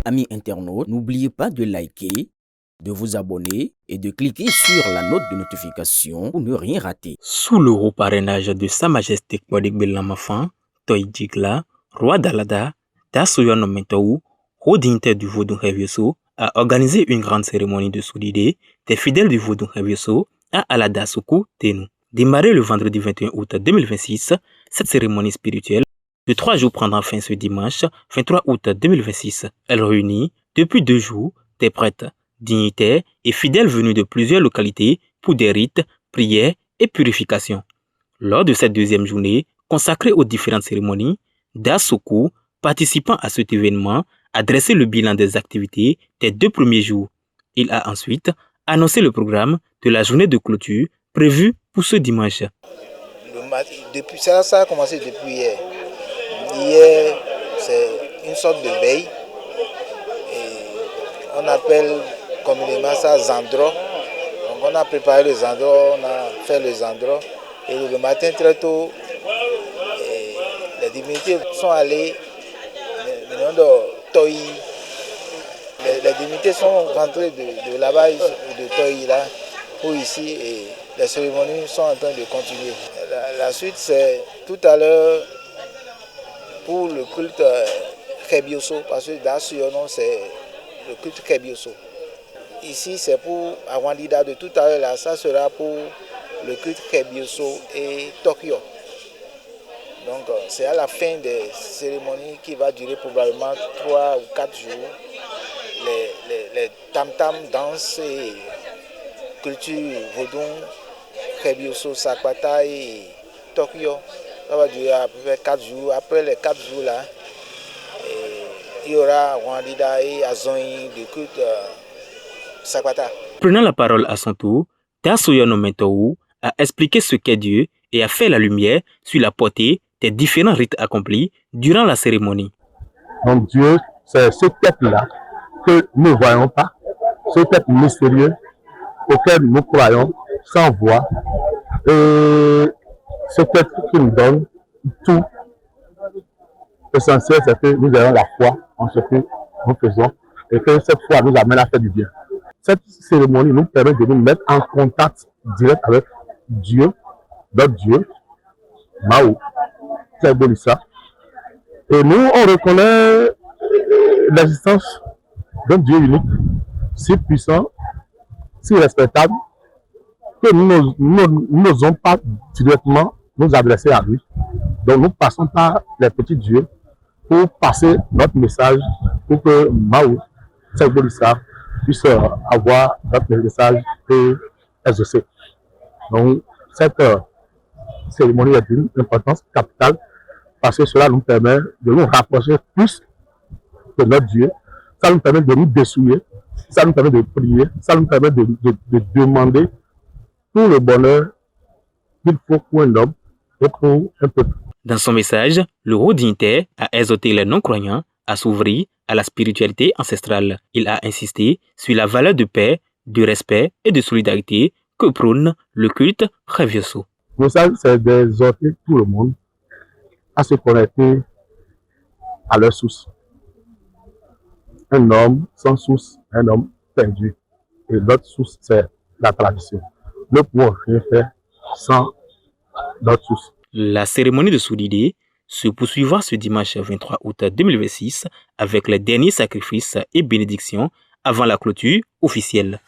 Amis internautes, n'oubliez pas de liker, de vous abonner et de cliquer sur la note de notification pour ne rien rater. Sous le haut parrainage de Sa Majesté Kouadik Bellamafan, Toy Djigla, roi d'Alada, Tassoyon Mentou, haut dignitaire du Vodou Revioso, a organisé une grande cérémonie de soudidé des fidèles du Vodou Revioso à Alada Soukou Tenou. Démarrée le vendredi 21 août 2026, cette cérémonie spirituelle de 3 jours prendra fin ce dimanche 23 août 2026. Elle réunit depuis 2 jours des prêtres, dignitaires et fidèles venus de plusieurs localités pour des rites, prières et purifications. Lors de cette deuxième journée, consacrée aux différentes cérémonies, Dassoukou, participant à cet événement, a dressé le bilan des activités des 2 premiers jours. Il a ensuite annoncé le programme de la journée de clôture prévue pour ce dimanche. Depuis ça a commencé depuis hier. Hier, c'est une sorte de veille. Et on appelle communément ça Zandro. Donc on a préparé les Zandro, on a fait les Zandro. Et le matin très tôt, les divinités sont allées, le nom de Toy. Les divinités sont rentrées de là-bas, de Toy là, pour ici. Et les cérémonies sont en train de continuer. La suite, c'est tout à l'heure pour le culte Kebioso, parce que dans ce nom, c'est le culte Kebioso. Ici, c'est pour Awandida de tout à l'heure, là, ça sera pour le culte Kebioso et Tokyo. Donc, c'est à la fin des cérémonies qui va durer probablement 3 ou 4 jours. Les tam-tam danses et culture vaudou, Kebioso, Sakwata et Tokyo. Ça va durer à peu près 4 jours. Après les 4 jours là, il y aura Wandida et Azoi de culte Sakwata. Prenant la parole à son tour, Tassoyon Mentou a expliqué ce qu'est Dieu et a fait la lumière sur la portée des différents rites accomplis durant la cérémonie. Donc Dieu, c'est ce être-là que nous ne voyons pas, ce être mystérieux auquel nous croyons sans voix, et ce être qui nous donne tout. L'essentiel, c'est que nous ayons la foi en ce que nous faisons et que cette foi nous amène à faire du bien. Cette cérémonie nous permet de nous mettre en contact direct avec Dieu, notre Dieu, Mao, Tsebolissa. Et nous, on reconnaît l'existence d'un Dieu unique, si puissant, si respectable, que nous n'osons pas directement nous adresser à lui. Donc nous passons par les petits dieux pour passer notre message, pour que Mao, Tsebolissa, puisse avoir notre message et exaucer. Donc cette cérémonie est d'une importance capitale parce que cela nous permet de nous rapprocher plus de notre Dieu. Ça nous permet de nous dessouiller, ça nous permet de prier, ça nous permet de demander tout le bonheur qu'il faut pour un homme et pour un peuple. Dans son message, le haut dignitaire a exhorté les non-croyants à s'ouvrir à la spiritualité ancestrale. Il a insisté sur la valeur de paix, de respect et de solidarité que prône le culte Revioso. Le message, c'est d'exhorter tout le monde à se connecter à leur source. Un homme sans source, un homme perdu. Et notre source, c'est la tradition. Nous ne pouvons rien faire sans notre source. La cérémonie de soudidé se poursuivra ce dimanche 23 août 2026 avec les derniers sacrifices et bénédictions avant la clôture officielle.